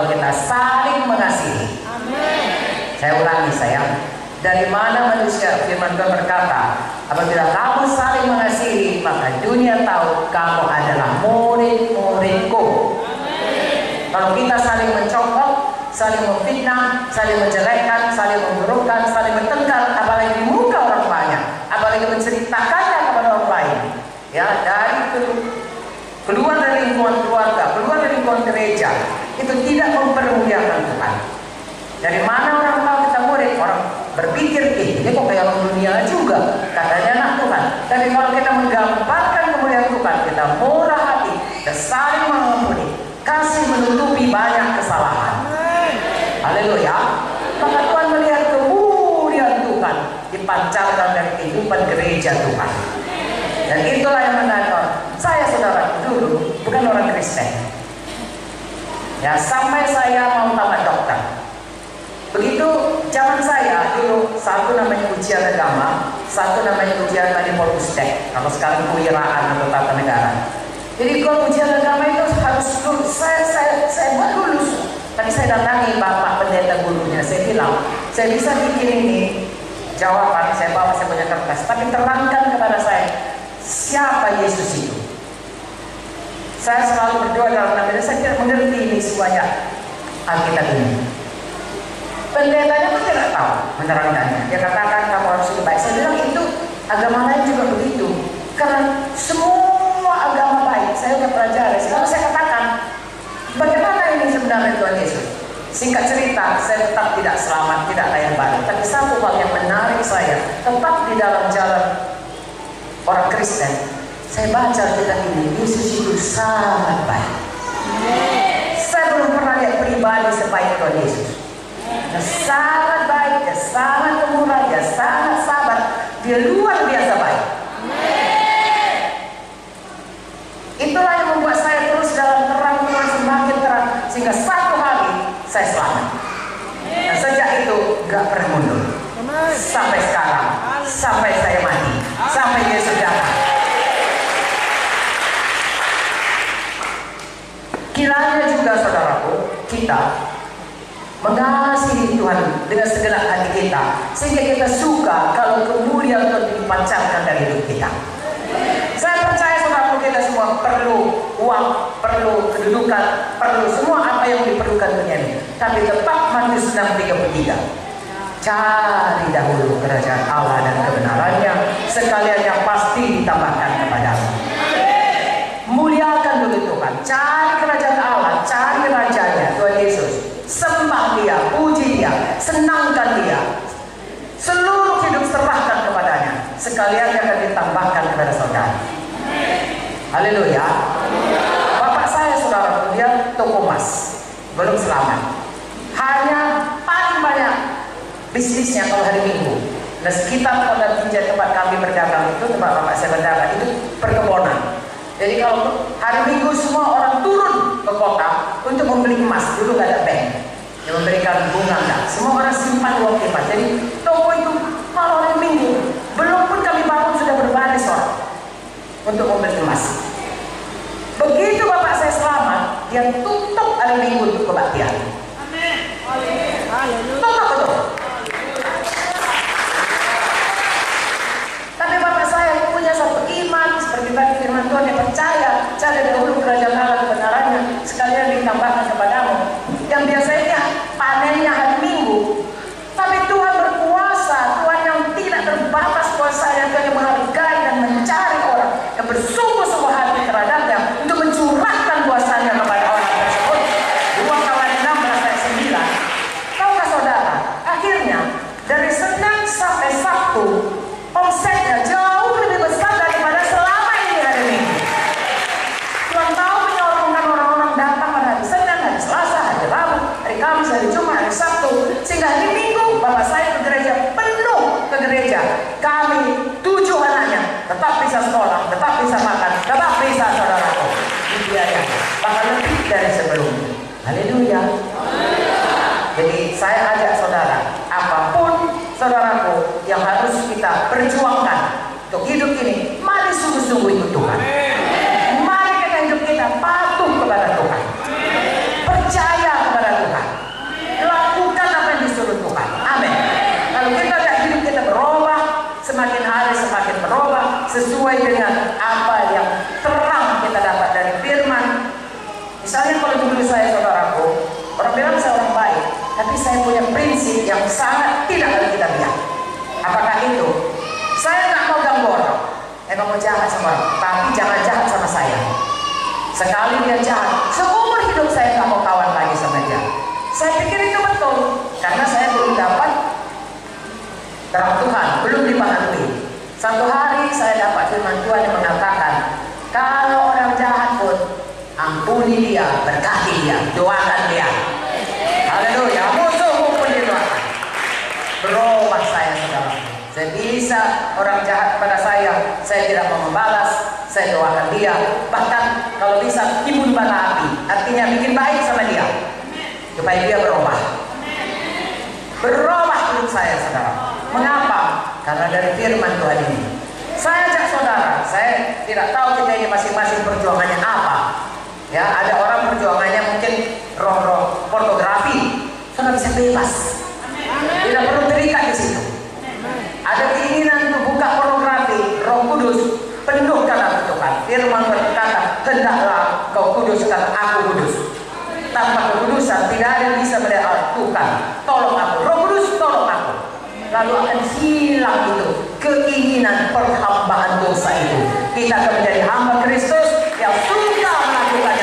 kalau kita saling mengasihi. Amin. Saya ulangi sayang, dari mana manusia, firman Tuhan berkata, apabila kamu saling mengasihi, maka dunia tahu kamu adalah murid-muridku. Kalau kita saling mencongkok, saling memfitnah, saling menjelekkan, saling memburukkan, saling bertengkar, apalagi di muka orang banyak, apalagi menceritakannya kepada orang lain, ya, dari keluar dari lingkungan keluarga, keluar dari lingkungan gereja, itu tidak mempermuliakan Tuhan. Dari mana orang tahu kita murid? Orang berpikir, ini kok kayak orang dunia juga, katanya anak Tuhan. Tapi kalau kita menggambarkan kemuliaan Tuhan, kita murah hati, kita saling mengampuni, kasih menutupi banyak kesalahan. Haleluya. Maka Tuhan melihat kemuliaan Tuhan dipancarkan dari kehidupan gereja Tuhan. Dan itulah yang menarik. Saya saudara dulu bukan orang Kristen. Ya, sampai saya mau tamat dokter. Begitu zaman saya dulu, satu namanya ujian agama, satu namanya ujian tadi Polhustek, kalau sekarang kewiraan atau tata negara. Jadi kalau ujian agama itu harus lulus. Saya buat lulus. Tapi saya datangi bapak pendeta gurunya, saya bilang, saya bisa bikin ini jawaban, saya bawa, saya punya kertas, tapi terangkan kepada saya siapa Yesus itu. Saya selalu berdoa dalam nama Yesus, saya tidak mengerti ini semuanya Alkitab ini. Pendetanya pun tidak tahu menerangkannya. Dia katakan kamu harus lebih baik. Saya bilang itu agama lain juga begitu. Karena semua agama baik. Saya sudah pelajari. Lalu saya katakan, bagaimana ini sebenarnya Tuhan Yesus? Singkat cerita, saya tetap tidak selamat, tidak layak balik. Tapi satu hal yang menarik saya, tetap di dalam jalan orang Kristen, saya baca Alkitab ini, Yesus itu sangat baik. Saya belum pernah lihat pribadi sebaik Tuhan Yesus. Dia sangat baik, dia sangat pemurah, dia sangat sabar, dia luar biasa baik. Itulah yang membuat saya terus dalam terang Tuhan semakin terang, sehingga satu hari saya selamat. Dan sejak itu gak pernah mundur sampai sekarang, sampai saya mati, sampai Yesus datang. Kiranya juga saudaraku, kita mengasihi Tuhan dengan segenap hati kita, sehingga kita suka kalau kemuliaan Tuhan dipancarkan dari hidup kita. Saya percaya saudaraku, kita semua perlu uang, perlu kedudukan, perlu semua apa yang diperlukan dunia ini. Tapi tetap Matius 6:33, cari dahulu kerajaan Allah dan kebenarannya, sekalian yang pasti ditambahkan kepadamu. Muliakan dulu Tuhan, cari kerajaan Allah, cari rajanya Tuhan Yesus, sembah Dia, puji Dia, senangkan Dia, seluruh hidup serahkan kepadanya, sekalian yang akan ditambahkan kepada saudara. Haleluya. Bapak saya saudara, dia toko emas, belum selamat, hanya paling banyak bisnisnya kalau hari Minggu. Nah, sekitar pada pinjam tempat kami berdagang itu, tempat bapak saya berdagang itu perkebunan. Jadi kalau hari Minggu semua orang turun ke kota untuk membeli emas, dulu gak ada bank yang memberikan bunga, enggak. Semua orang simpan uang emas. Jadi toko itu kalau hari Minggu, belum pun kami bangun sudah berbaris orang untuk membeli emas. Begitu bapak saya selamat, dia tutup hari Minggu untuk kebaktian. Amin. Haleluya. Tutup betul. Tapi bapak saya punya satu iman seperti tadi firman Tuhan, yang percaya cari dahulu kerajaan Allah kebenarannya, sekalian ditambahkan kepadamu. Yang biasanya panennya hari Minggu, tapi Tuhan berkuasa, Tuhan yang tidak terbatas kuasanya, Tuhan yang menghargai dan mencari orang yang bersungguh-sungguh hati terhadapnya untuk mencurahkan kuasanya kepada orang tersebut. 2 Tawarin 16 ayat 9. Tahukah saudara, akhirnya dari Senin sampai Sabtu omsetnya jauh lebih besar daripada selama ini hari Minggu. Tuhan tahu menyokongkan orang-orang datang pada hari Senin, hari Selasa, hari Rabu, hari Kamis, hari Jumat, hari Sabtu, sehingga hari Minggu bapak saya ke gereja, penuh ke gereja. Kami 7 anaknya tetap bisa sekolah, tetap bisa makan, tetap bisa saudaraku dibiayai, bahkan lebih dari sebelumnya. Haleluya. Jadi saya ajak saudara, apapun saudaraku yang harus kita perjuangkan untuk hidup ini, mari sungguh-sungguh ikut Tuhan. Mari kita hidup kita patuh kepada Tuhan, percaya kepada sesuai dengan apa yang terang kita dapat dari firman. Misalnya kalau dulu saya, saudaraku, orang bilang saya orang baik, tapi saya punya prinsip yang sangat tidak ada kita lihat. Apakah itu? Saya nggak mau ganggu orang, emang mau jahat sama orang, tapi jangan jahat sama saya. Sekali dia jahat, seumur hidup saya nggak mau kawan lagi sama dia. Saya pikir itu betul, karena saya belum dapat terang Tuhan, belum dipahami. Satu hari saya dapat firman Tuhan yang mengatakan, kalau orang jahat pun ampuni dia, berkati dia, doakan dia. Haleluya, musuhmu pun didoakan. Berubah saya, saudara. Saya bisa orang jahat pada saya tidak mau membalas, saya doakan dia. Bahkan kalau bisa timbun bara api, artinya bikin baik sama dia, supaya dia berubah. Berubah hidup saya, saudara. Mengapa? Karena dari firman Tuhan ini. Saya ajak saudara, saya tidak tahu kita ini masing-masing perjuangannya apa. Ya, ada orang perjuangannya mungkin roh-roh pornografi, saudara bisa bebas, tidak perlu terikat di situ. Ada keinginan untuk buka pornografi, Roh Kudus penuhkan dalam Tuhan. Firman berkata, hendaklah kau kuduskan aku kudus. Tanpa kekudusan tidak ada yang bisa melihat Tuhan. Tolong aku, Roh Kudus tolong aku. Lalu akan hilang itu keinginan perhambaan dosa itu. Kita akan menjadi hamba Kristus yang suka melakukan